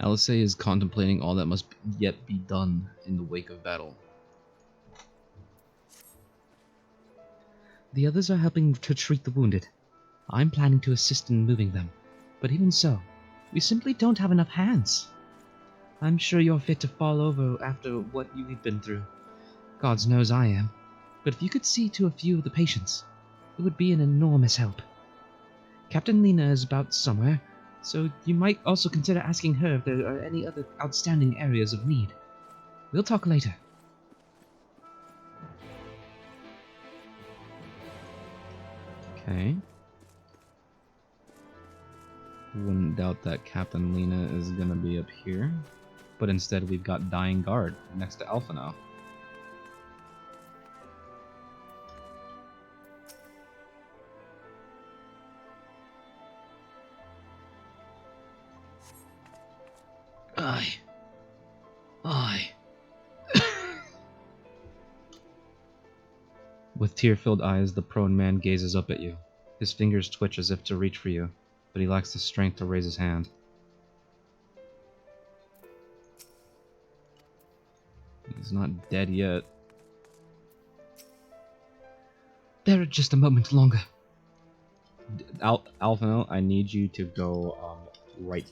Alice is contemplating all that must yet be done in the wake of battle. The others are helping to treat the wounded. I'm planning to assist in moving them. But even so, we simply don't have enough hands. I'm sure you're fit to fall over after what you've been through. God knows I am. But if you could see to a few of the patients, it would be an enormous help. Captain Lena is about somewhere, so you might also consider asking her if there are any other outstanding areas of need. We'll talk later. Okay. Wouldn't doubt that Captain Lena is gonna be up here. But instead we've got Dying Guard next to Alpha now. I. With tear-filled eyes, the prone man gazes up at you. His fingers twitch as if to reach for you, but he lacks the strength to raise his hand. He's not dead yet. Bear it just a moment longer. Alphino, I need you to go right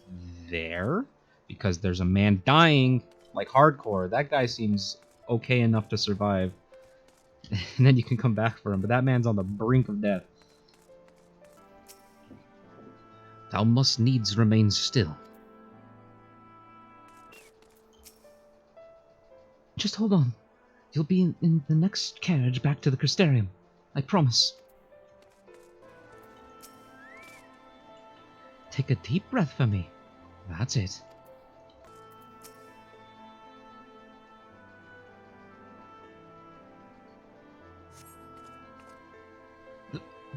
there, because there's a man dying, like hardcore. That guy seems okay enough to survive. And then you can come back for him, but that man's on the brink of death. Thou must needs remain still. Just hold on. You'll be in the next carriage back to the Crystarium. I promise. Take a deep breath for me. That's it.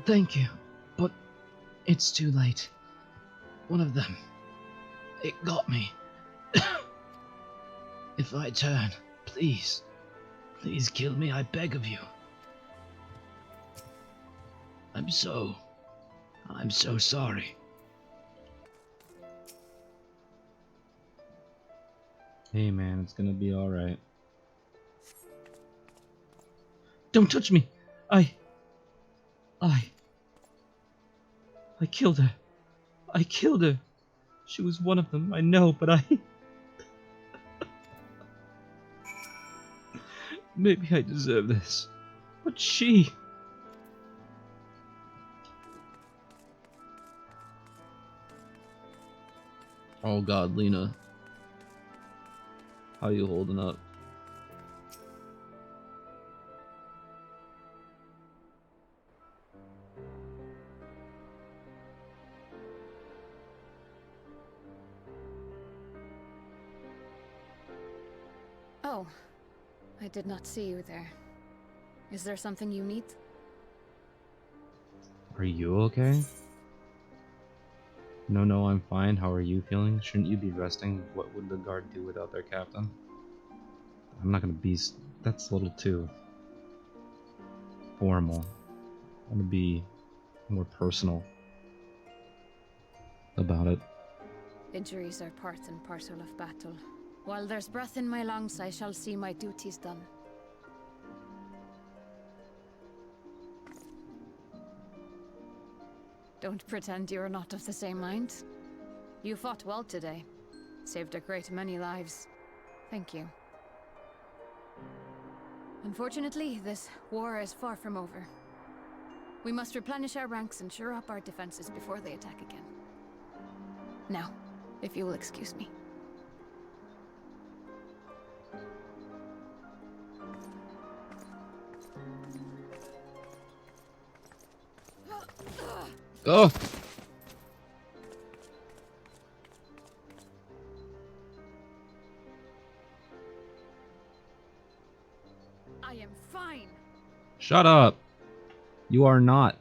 Thank you, but it's too late. One of them, it got me. If I turn, please kill me, I beg of you. I'm so sorry. Hey man, it's gonna be alright. Don't touch me! I killed her. I killed her. She was one of them, I know, but maybe I deserve this. But she... Oh god, Lena. How you holding up? Oh, I did not see you there. Is there something you need? Are you okay? No, I'm fine. How are you feeling? Shouldn't you be resting? What would the guard do without their captain? I'm not gonna be... That's a little too... formal. I'm gonna be more personal about it. Injuries are part and parcel of battle. While there's breath in my lungs, I shall see my duties done. Don't pretend you're not of the same mind. You fought well today. Saved a great many lives. Thank you. Unfortunately, this war is far from over. We must replenish our ranks and shore up our defenses before they attack again. Now, if you will excuse me. Oh! I am fine. Shut up! You are not.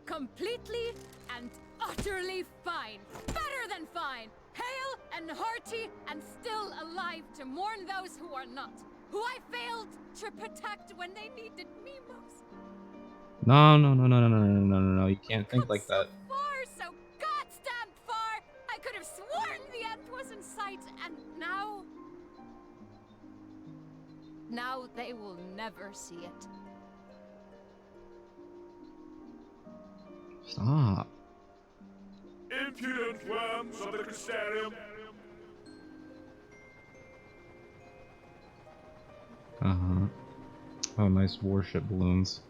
Completely and utterly fine. Better than fine. Hale and hearty and still alive to mourn those who are not. Who I failed to protect when they needed me most. No. You can't think like that. So far, so goddamn far. I could have sworn the end was in sight. right, and now... Now they will never see it. Stop. Impudent worms of the Crystarium. Uh-huh. Oh, nice warship balloons.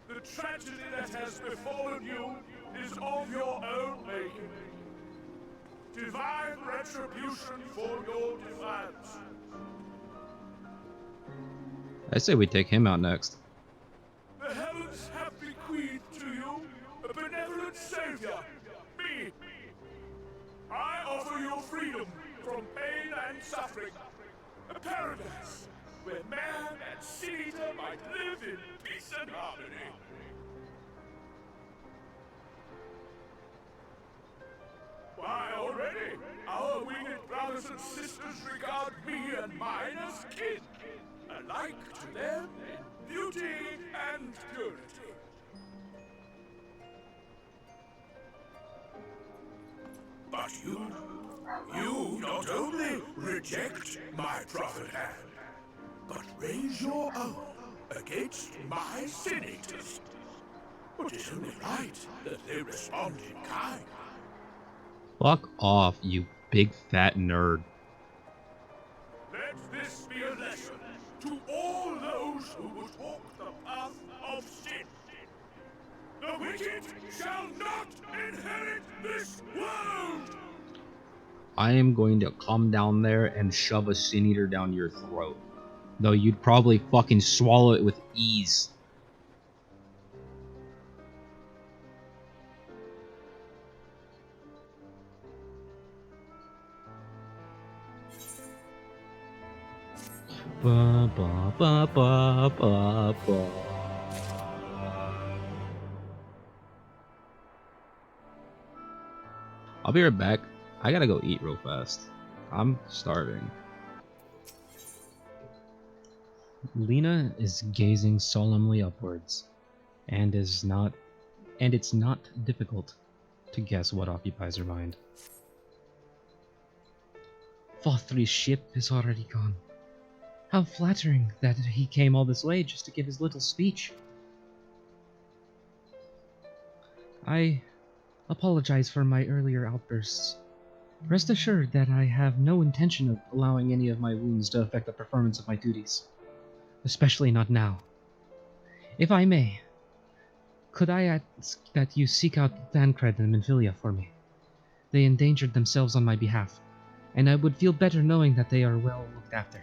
The tragedy that has befallen you is of your own making. Divine retribution for your defiance. I say we take him out next. The heavens have bequeathed to you a benevolent savior, me. I offer you freedom from pain and suffering. A paradise where man and Sin-Eater might live in peace and harmony. Why, already, our winged brothers and sisters regard me and mine as kin, alike to them in beauty and purity. But you not only reject my prophet hand, but raise your own against my Sin-Eaters. It is only right that they respond in kind. Fuck off, you big fat nerd. Let this be a lesson to all those who would walk the path of sin. The wicked shall not inherit this world! I am going to come down there and shove a Sin-Eater down your throat. Though you'd probably fucking swallow it with ease. Ba ba ba ba ba ba. I'll be right back. I gotta go eat real fast. I'm starving. Lena is gazing solemnly upwards, and it's not difficult to guess what occupies her mind. Fothry's ship is already gone. How flattering that he came all this way just to give his little speech. I apologize for my earlier outbursts. Rest assured that I have no intention of allowing any of my wounds to affect the performance of my duties. Especially not now. If I may, could I ask that you seek out Thancred and Minfilia for me? They endangered themselves on my behalf, and I would feel better knowing that they are well looked after.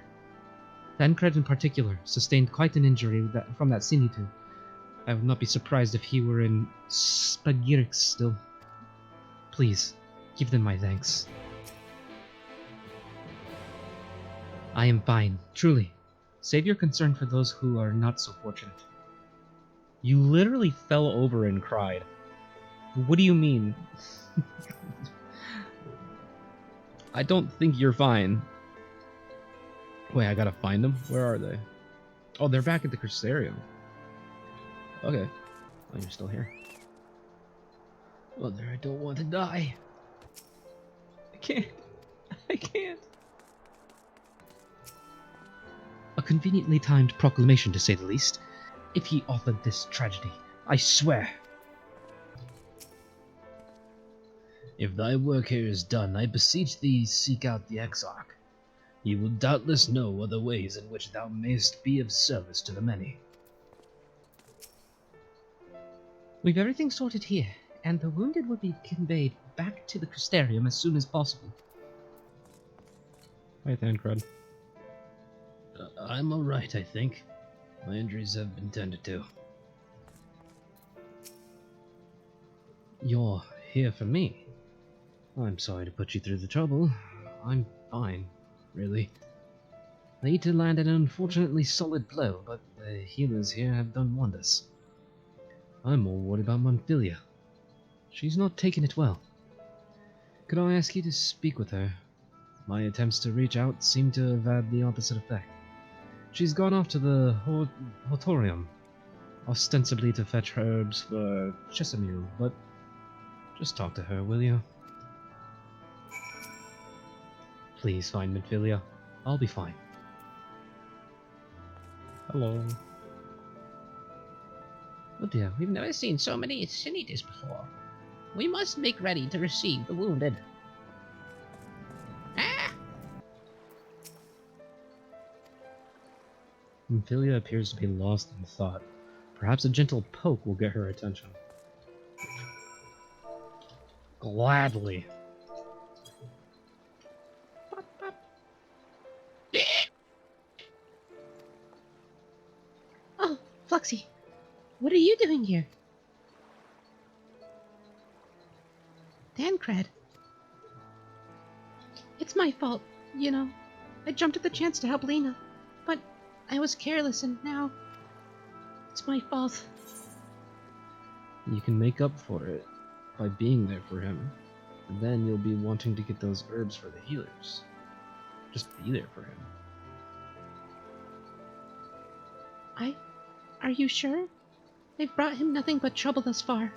Thancred in particular sustained quite an injury from that Sin-Eater. I would not be surprised if he were in Spagirix still. Please, give them my thanks. I am fine, truly. Save your concern for those who are not so fortunate. You literally fell over and cried. What do you mean? I don't think you're fine. Wait, I gotta find them? Where are they? Oh, they're back at the Crystarium. Okay. Oh, you're still here. Mother, I don't want to die. I can't. I can't. A conveniently timed proclamation, to say the least. If he authored this tragedy, I swear. If thy work here is done, I beseech thee seek out the Exarch. He will doubtless know other ways in which thou mayst be of service to the many. We've everything sorted here, and the wounded will be conveyed back to the Crystarium as soon as possible. Hi, Thancred. I'm alright, I think. My injuries have been tended to. You're here for me. I'm sorry to put you through the trouble. I'm fine, really. I need to land an unfortunately solid blow, but the healers here have done wonders. I'm more worried about Minfilia. She's not taking it well. Could I ask you to speak with her? My attempts to reach out seem to have had the opposite effect. She's gone off to the Hortorium, ostensibly to fetch herbs for Chesamil, but just talk to her, will you? Please find Minfilia. I'll be fine. Hello. Oh dear, we've never seen so many Sin-Eaters before. We must make ready to receive the wounded. Ah! Minfilia appears to be lost in thought. Perhaps a gentle poke will get her attention. Gladly. Oh, Fluxy, what are you doing here? Dancred. It's my fault, you know. I jumped at the chance to help Lena, but I was careless and now it's my fault. You can make up for it by being there for him. And then you'll be wanting to get those herbs for the healers. Just be there for him. Are you sure? I've brought him nothing but trouble thus far.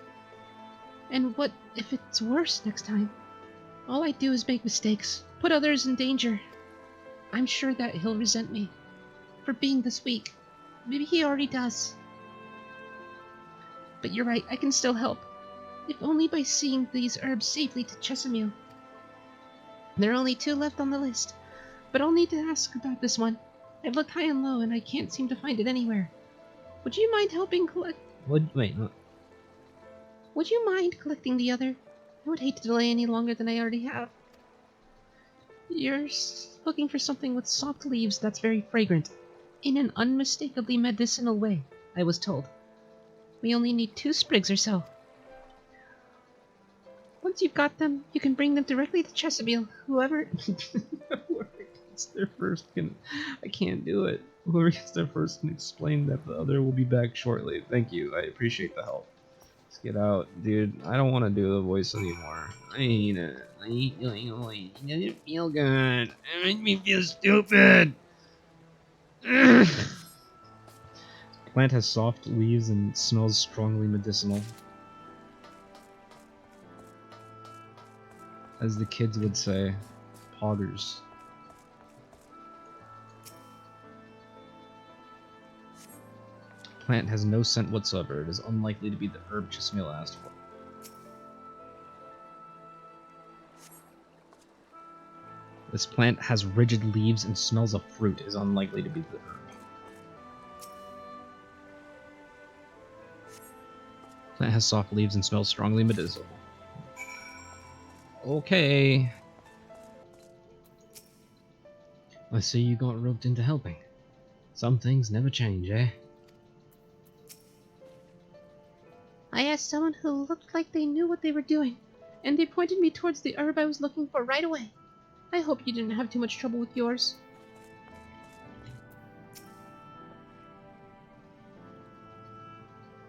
And what if it's worse next time? All I do is make mistakes, put others in danger. I'm sure that he'll resent me for being this weak. Maybe he already does. But you're right, I can still help. If only by seeing these herbs safely to Chesamil. There are only 2 left on the list, but I'll need to ask about this one. I've looked high and low and I can't seem to find it anywhere. Would you mind helping collect... Wait. Would you mind collecting the other? I would hate to delay any longer than I already have. You're looking for something with soft leaves that's very fragrant, in an unmistakably medicinal way, I was told. We only need 2 sprigs or so. Once you've got them, you can bring them directly to Chesamil. Whoever gets there first can... I can't do it. Whoever gets there first can explain that the other will be back shortly. Thank you. I appreciate the help. Let's get out. Dude, I don't want to do the voice anymore. I hate it. I hate doing a voice. It doesn't feel good. It makes me feel stupid. Plant has soft leaves and smells strongly medicinal. As the kids would say, poggers. Plant has no scent whatsoever. It is unlikely to be the herb Chesamil asked for. This plant has rigid leaves and smells of fruit. It is unlikely to be the herb. Plant has soft leaves and smells strongly medicinal. Okay. I see you got roped into helping. Some things never change, eh? I asked someone who looked like they knew what they were doing, and they pointed me towards the herb I was looking for right away. I hope you didn't have too much trouble with yours.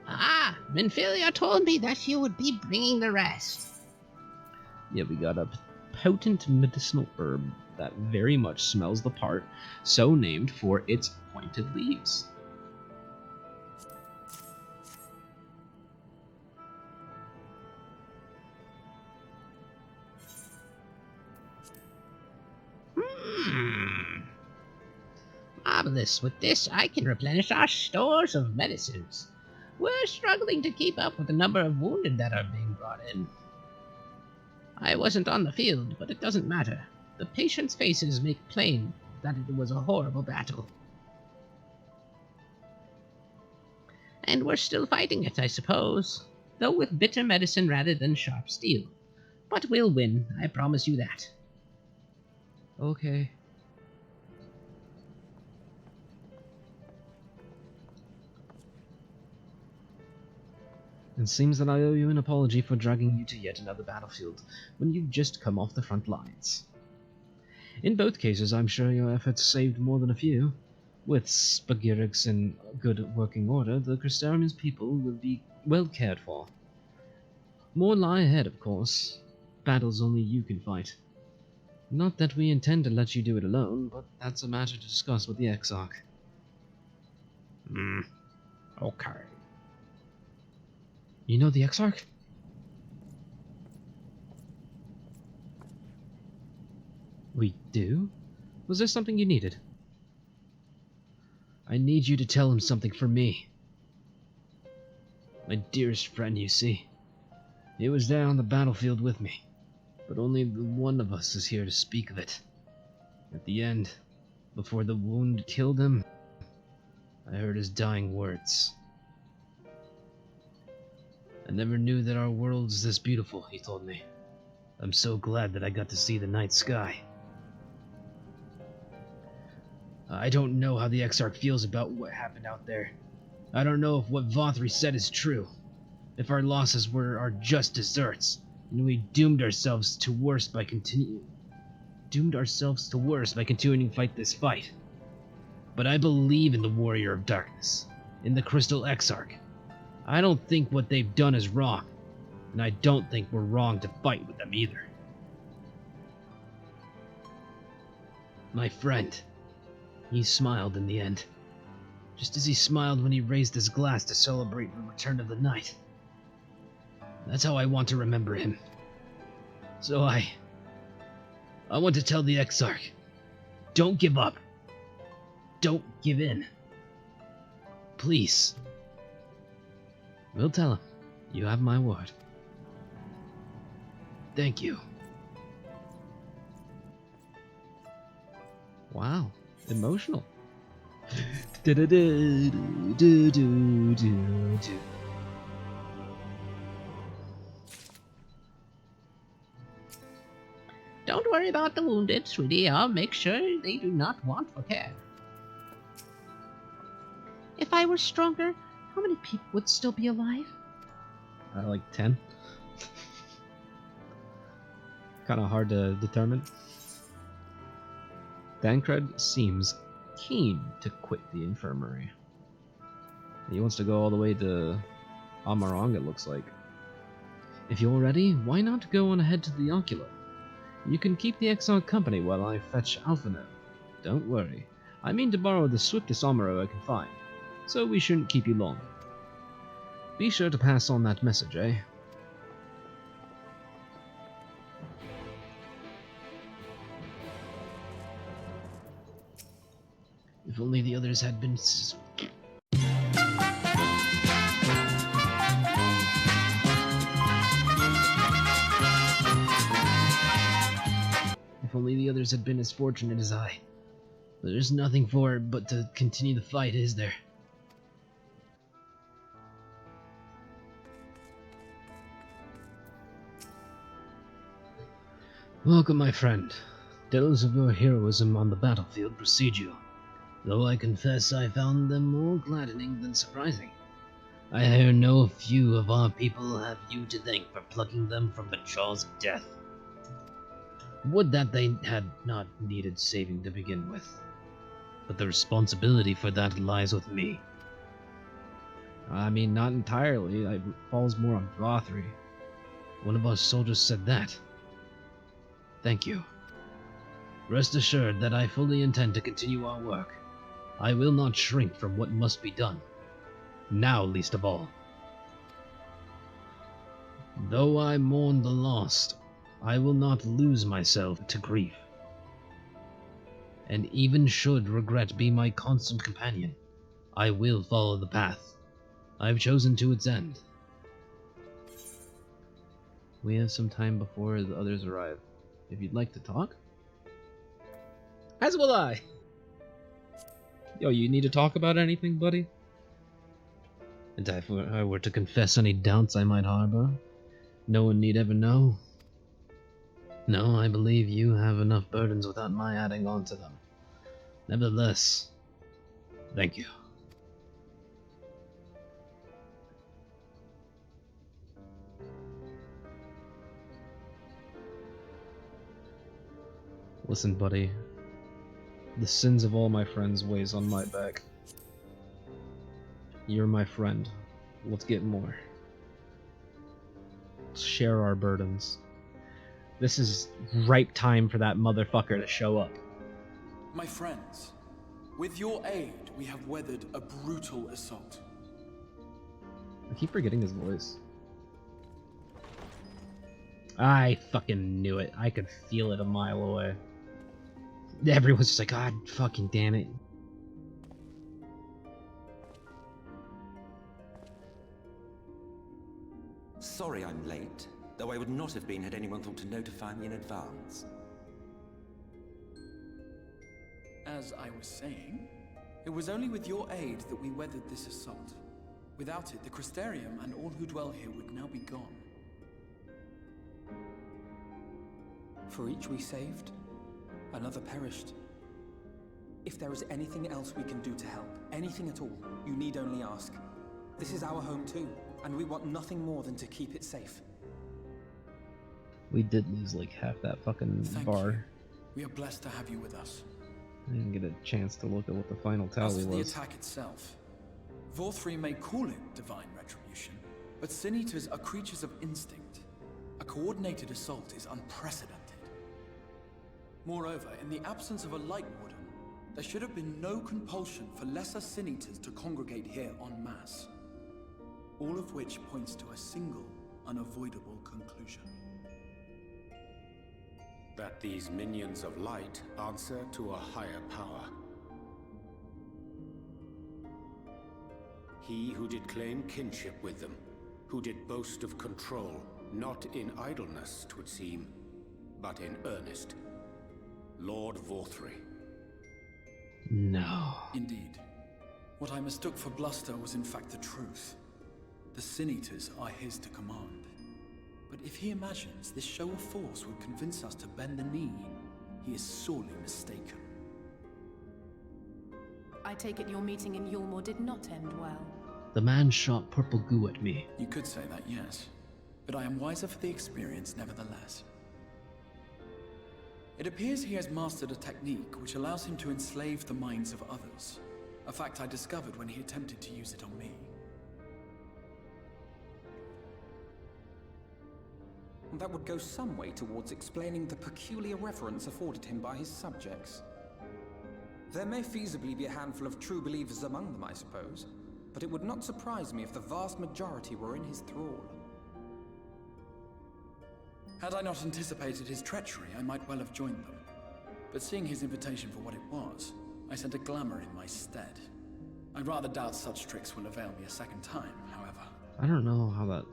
Ah, Minfilia told me that you would be bringing the rest. Yeah, we got a potent medicinal herb that very much smells the part, so named for its pointed leaves. Marvelous. With this, I can replenish our stores of medicines. We're struggling to keep up with the number of wounded that are being brought in. I wasn't on the field, but it doesn't matter. The patients' faces make plain that it was a horrible battle. And we're still fighting it, I suppose, though with bitter medicine rather than sharp steel. But we'll win, I promise you that. Okay. It seems that I owe you an apology for dragging you to yet another battlefield, when you've just come off the front lines. In both cases, I'm sure your efforts saved more than a few. With Spagyrix in good working order, the Crystarium's people will be well cared for. More lie ahead, of course. Battles only you can fight. Not that we intend to let you do it alone, but that's a matter to discuss with the Exarch. Okay. You know the Exarch? We do? Was there something you needed? I need you to tell him something for me. My dearest friend, you see. He was there on the battlefield with me, but only the one of us is here to speak of it. At the end, before the wound killed him, I heard his dying words. I never knew that our world is this beautiful, he told me. I'm so glad that I got to see the night sky. I don't know how the Exarch feels about what happened out there. I don't know if what Vothri said is true. If our losses were our just deserts, and we doomed ourselves to worse by continuing to fight this fight. But I believe in the Warrior of Darkness, in the Crystal Exarch. I don't think what they've done is wrong, and I don't think we're wrong to fight with them either. My friend, he smiled in the end, just as he smiled when he raised his glass to celebrate the return of the night. That's how I want to remember him. So I want to tell the Exarch, don't give up. Don't give in. Please. We'll tell him. You have my word. Thank you. Wow. Emotional. Don't worry about the wounded, sweetie. I'll make sure they do not want for care. If I were stronger, how many people would still be alive? Like 10. Kind of hard to determine. Dancred seems keen to quit the infirmary. He wants to go all the way to Amarong, it looks like. If you're ready, why not go on ahead to the Ocular? You can keep the Exile company while I fetch Alphinaud. Don't worry. I mean to borrow the swiftest Amaro I can find, so we shouldn't keep you long. Be sure to pass on that message, eh? If only the others had been... If only the others had been as fortunate as I. There's nothing for it but to continue the fight, is there? Welcome, my friend. Tales of your heroism on the battlefield precede you, though I confess I found them more gladdening than surprising. I hear no few of our people have you to thank for plucking them from the jaws of death. Would that they had not needed saving to begin with, but the responsibility for that lies with me. I mean, not entirely. It falls more on Vothri. One of our soldiers said that. Thank you. Rest assured that I fully intend to continue our work. I will not shrink from what must be done. Now, least of all. Though I mourn the lost, I will not lose myself to grief. And even should regret be my constant companion, I will follow the path I've chosen to its end. We have some time before the others arrive. If you'd like to talk. As will I! Yo, you need to talk about anything, buddy? And if I were to confess any doubts I might harbor, no one need ever know. No, I believe you have enough burdens without my adding on to them. Nevertheless, thank you. Listen, buddy. The sins of all my friends weighs on my back. You're my friend. Let's get more. Let's share our burdens. This is ripe time for that motherfucker to show up. My friends, with your aid, we have weathered a brutal assault. I keep forgetting his voice. I fucking knew it. I could feel it a mile away. everyone's just like, God fucking damn it. Sorry I'm late, though I would not have been had anyone thought to notify me in advance. As I was saying, it was only with your aid that we weathered this assault. Without it, the Crystarium and all who dwell here would now be gone. For each we saved, another perished. If there is anything else we can do to help, anything at all, you need only ask. This is our home too, and we want nothing more than to keep it safe. We did lose like half that fucking Thank bar. you. We are blessed to have you with us. I didn't get a chance to look at what the final As tally for the was. attack itself, Vorthri may call it divine retribution, but Sin Eaters are creatures of instinct. A coordinated assault is unprecedented. Moreover, in the absence of a Light Warden, there should have been no compulsion for lesser Sin Eaters to congregate here en masse. All of which points to a single, unavoidable conclusion. That these minions of light answer to a higher power. He who did claim kinship with them, who did boast of control, not in idleness, 'twould seem, but in earnest. Lord Vorthri. No. Indeed. What I mistook for bluster was in fact the truth. The Sin Eaters are his to command. But if he imagines this show of force will convince us to bend the knee, he is sorely mistaken. I take it your meeting in Yulmore did not end well. The man shot purple goo at me. You could say that, yes. But I am wiser for the experience nevertheless. It appears he has mastered a technique which allows him to enslave the minds of others. A fact I discovered when he attempted to use it on me. That would go some way towards explaining the peculiar reverence afforded him by his subjects. There may feasibly be a handful of true believers among them, I suppose, but it would not surprise me if the vast majority were in his thrall. Had I not anticipated his treachery, I might well have joined them. But seeing his invitation for what it was, I sent a glamour in my stead. I rather doubt such tricks will avail me a second time, however. I don't know how that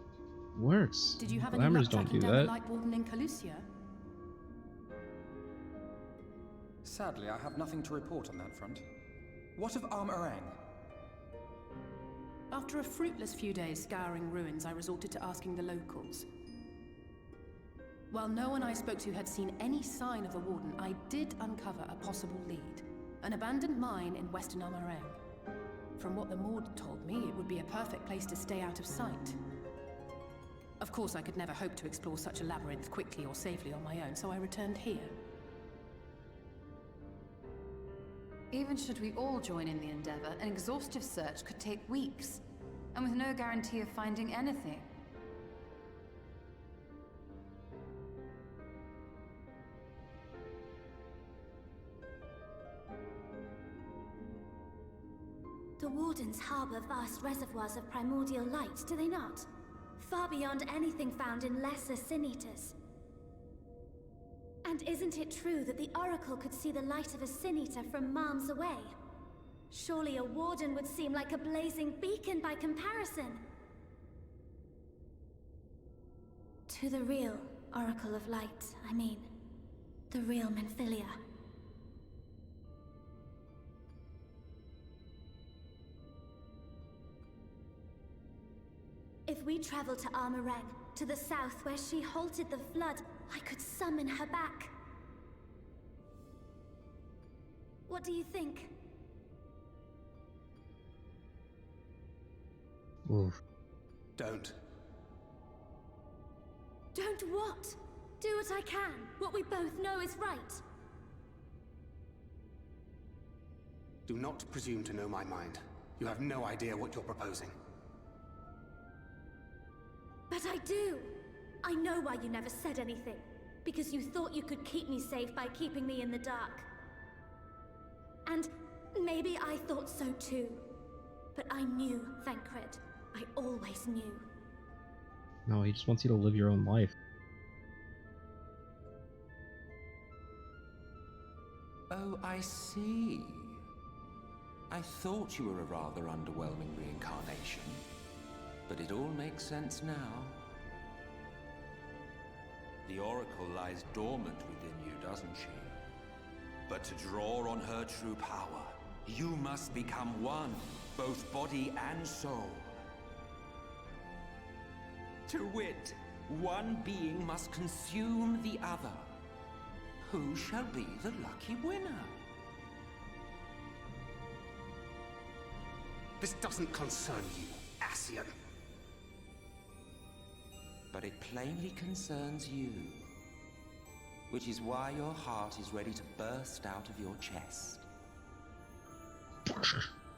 works. Did you have any Glamours luck don't tracking do down the that. Light Warden in Calusia? Sadly, I have nothing to report on that front. What of Armorang? After a fruitless few days scouring ruins, I resorted to asking the locals. While no one I spoke to had seen any sign of the Warden, I did uncover a possible lead. An abandoned mine in western Armorang. From what the Maud told me, it would be a perfect place to stay out of sight. Of course, I could never hope to explore such a labyrinth quickly or safely on my own, so I returned here. Even should we all join in the endeavor, an exhaustive search could take weeks, and with no guarantee of finding anything. The Wardens harbor vast reservoirs of primordial light, do they not? Far beyond anything found in lesser Sin Eaters. And isn't it true that the Oracle could see the light of a Sin Eater from miles away? Surely a Warden would seem like a blazing beacon by comparison. To the real Oracle of Light, I mean. The real Menphilia. If we travel to Armorang, to the south where she halted the flood, I could summon her back. What do you think? Oof. Don't. Don't what? Do what I can. What we both know is right. Do not presume to know my mind. You have no idea what you're proposing. But I do! I know why you never said anything. Because you thought you could keep me safe by keeping me in the dark. And maybe I thought so too. But I knew, Thancred. I always knew. No, he just wants you to live your own life. Oh, I see. I thought you were a rather underwhelming reincarnation, but it all makes sense now. The Oracle lies dormant within you, doesn't she? But to draw on her true power, you must become one, both body and soul. To wit, one being must consume the other. Who shall be the lucky winner? This doesn't concern you, Ascian. But it plainly concerns you. Which is why your heart is ready to burst out of your chest.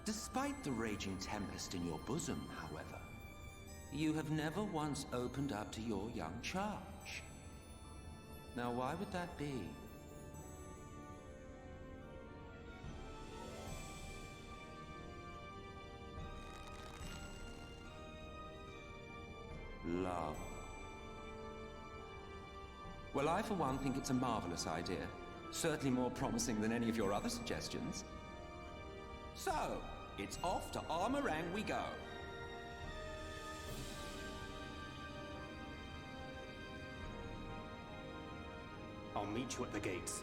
Despite the raging tempest in your bosom, however, you have never once opened up to your young charge. Now, why would that be? Love. Well, I for one think it's a marvelous idea. Certainly more promising than any of your other suggestions. So, it's off to Armorang we go. I'll meet you at the gates.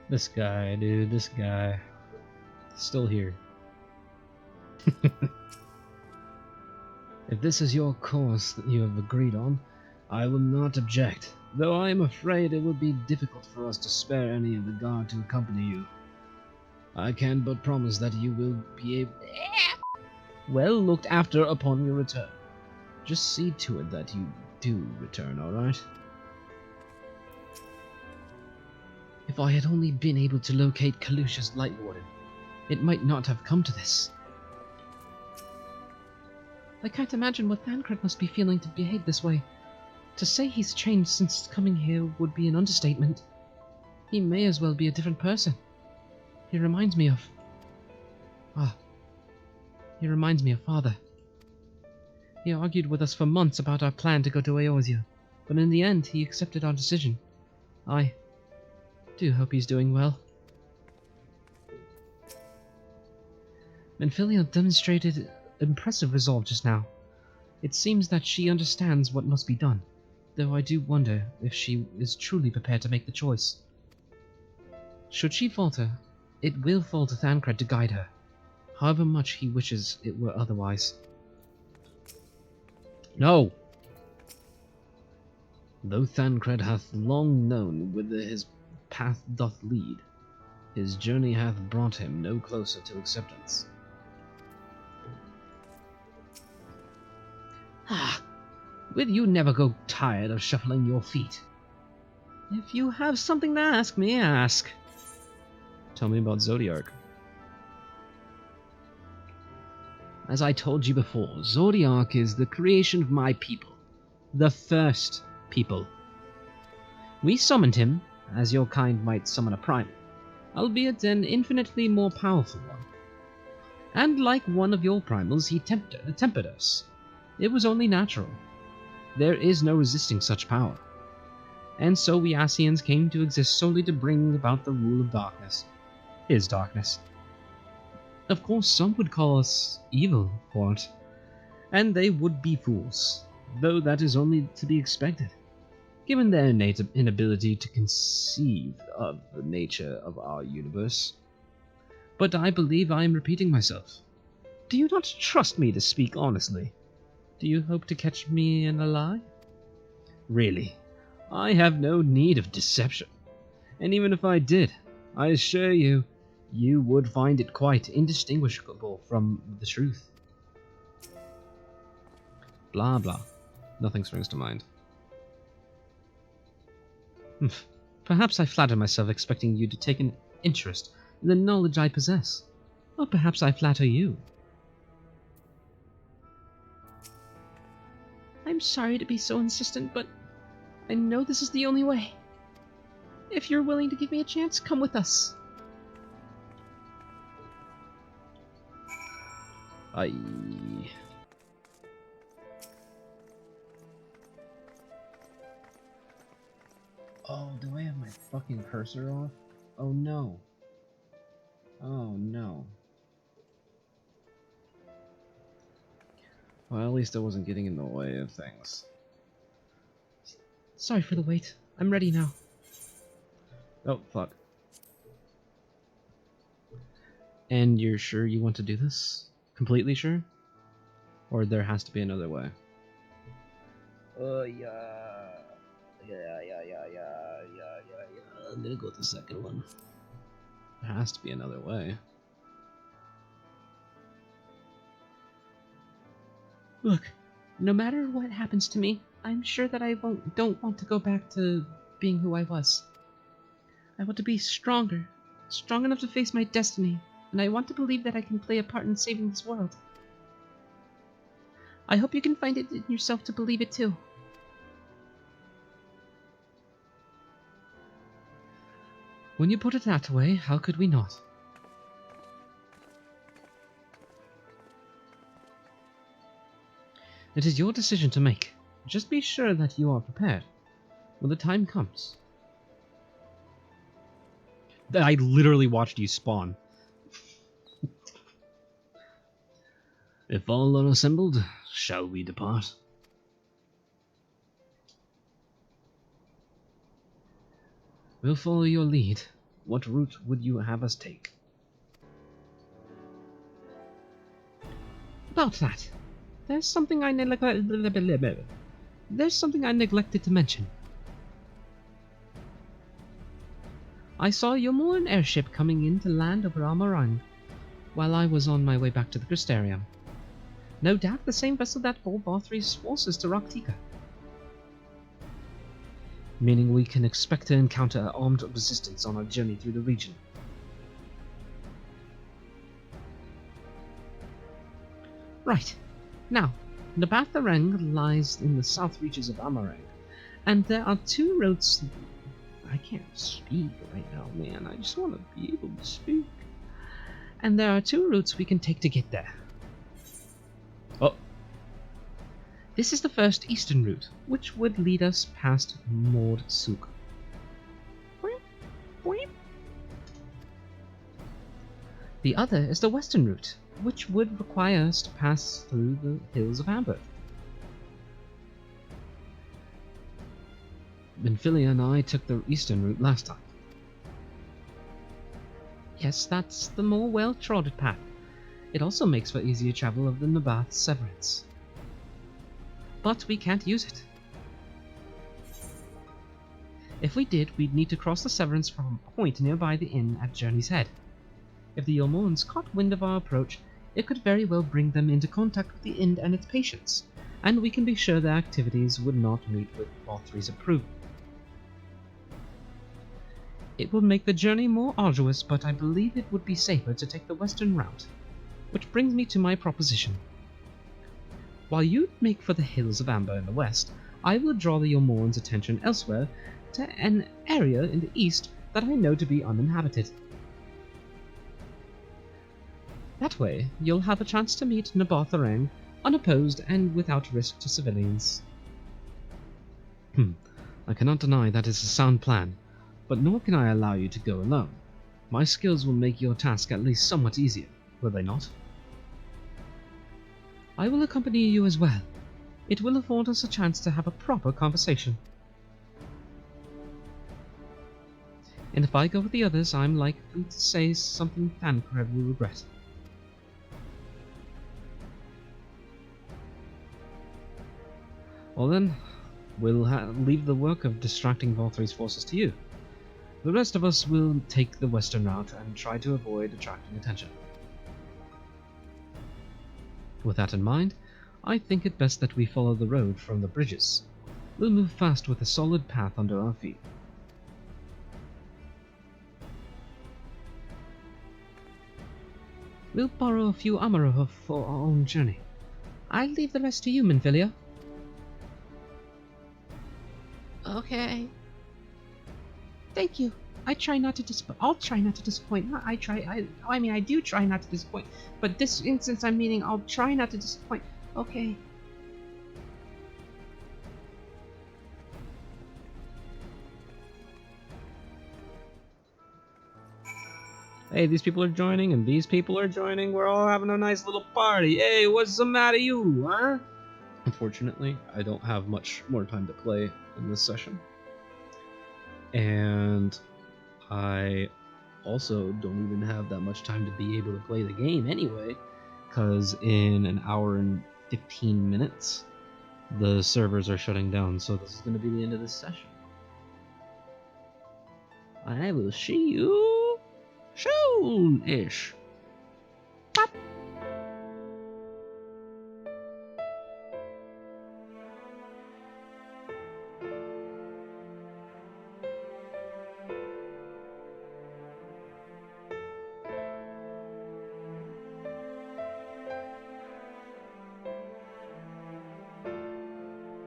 This guy, dude, this guy. Still here. If this is your course that you have agreed on, I will not object, though I am afraid it will be difficult for us to spare any of the guard to accompany you. I can but promise that you will be well looked after upon your return. Just see to it that you do return, alright? If I had only been able to locate Kalusha's Light Warden, it might not have come to this. I can't imagine what Thancred must be feeling to behave this way. To say he's changed since coming here would be an understatement. He may as well be a different person. He reminds me of... He reminds me of Father. He argued with us for months about our plan to go to Eorzea, but in the end he accepted our decision. I do hope he's doing well. Menphilia demonstrated impressive resolve just now. It seems that she understands what must be done, though I do wonder if she is truly prepared to make the choice. Should she falter, it will fall to Thancred to guide her, however much he wishes it were otherwise. No! Though Thancred hath long known whither his path doth lead, his journey hath brought him no closer to acceptance. Will you never grow tired of shuffling your feet? If you have something to ask me, ask. Tell me about Zodiark. As I told you before, Zodiark is the creation of my people. The first people. We summoned him, as your kind might summon a primal, albeit an infinitely more powerful one. And like one of your primals, he tempered us. It was only natural. There is no resisting such power. And so we Ascians came to exist solely to bring about the rule of darkness. His darkness. Of course, some would call us evil for it, and they would be fools, though that is only to be expected, given their innate inability to conceive of the nature of our universe. But I believe I am repeating myself. Do you not trust me to speak honestly? Do you hope to catch me in a lie? Really, I have no need of deception, and even if I did, I assure you, you would find it quite indistinguishable from the truth. Blah blah. Nothing springs to mind. Perhaps I flatter myself expecting you to take an interest in the knowledge I possess. Or perhaps I flatter you. I'm sorry to be so insistent, but I know this is the only way. If you're willing to give me a chance, come with us. Aye. Oh, do I have my fucking cursor off? Oh no. Oh no. Well, at least I wasn't getting in the way of things. Sorry for the wait. I'm ready now. Oh, fuck. And you're sure you want to do this? Completely sure? Or there has to be another way? Yeah. I'm gonna go with the second one. There has to be another way. Look, no matter what happens to me, I'm sure that I don't want to go back to being who I was. I want to be stronger, strong enough to face my destiny, and I want to believe that I can play a part in saving this world. I hope you can find it in yourself to believe it too. When you put it that way, how could we not? It is your decision to make. Just be sure that you are prepared when the time comes. I literally watched you spawn. If all are assembled, shall we depart? We'll follow your lead. What route would you have us take? About that, there's something I neglected to mention. I saw your Moran airship coming in to land over Amarang while I was on my way back to the Crystarium. No doubt the same vessel that bore Valthry's forces to Raktika. Meaning we can expect to encounter armed resistance on our journey through the region. Right. Now, Nabatharang lies in the south reaches of Amarang, and there are two roads... I can't speak right now, man. I just want to be able to speak. And there are two routes we can take to get there. Oh. This is the first eastern route, which would lead us past Mord Suk. The other is the western route, which would require us to pass through the Hills of Amber. Benfilia and I took the eastern route last time. Yes, that's the more well-trodden path. It also makes for easier travel of the Nabath Severance. But we can't use it. If we did, we'd need to cross the Severance from a point nearby the inn at Journey's Head. If the Yomorans caught wind of our approach, it could very well bring them into contact with the inn and its patients, and we can be sure their activities would not meet with Valthry's approval. It would make the journey more arduous, but I believe it would be safer to take the western route. Which brings me to my proposition. While you make for the Hills of Amber in the west, I will draw the Yomorans' attention elsewhere to an area in the east that I know to be uninhabited. That way, you'll have a chance to meet Nabatharang unopposed and without risk to civilians. I cannot deny that is a sound plan, but nor can I allow you to go alone. My skills will make your task at least somewhat easier, will they not? I will accompany you as well. It will afford us a chance to have a proper conversation. And if I go with the others, I'm likely to say something Thancred will regret. Well then, we'll leave the work of distracting Valthry's forces to you. The rest of us will take the western route and try to avoid attracting attention. With that in mind, I think it best that we follow the road from the bridges. We'll move fast with a solid path under our feet. We'll borrow a few Amarah for our own journey. I'll leave the rest to you, Minfilia. Okay. Thank you. I try not to disappoint. I'll try not to disappoint. Not I try. I mean, I do try not to disappoint. But this instance, I'm meaning I'll try not to disappoint. Okay. Hey, these people are joining, and these people are joining. We're all having a nice little party. Hey, what's the matter, you, huh? Unfortunately, I don't have much more time to play in this session. And I also don't even have that much time to be able to play the game anyway, because in an hour and 15 minutes, the servers are shutting down, so this is going to be the end of this session. I will see you soon-ish.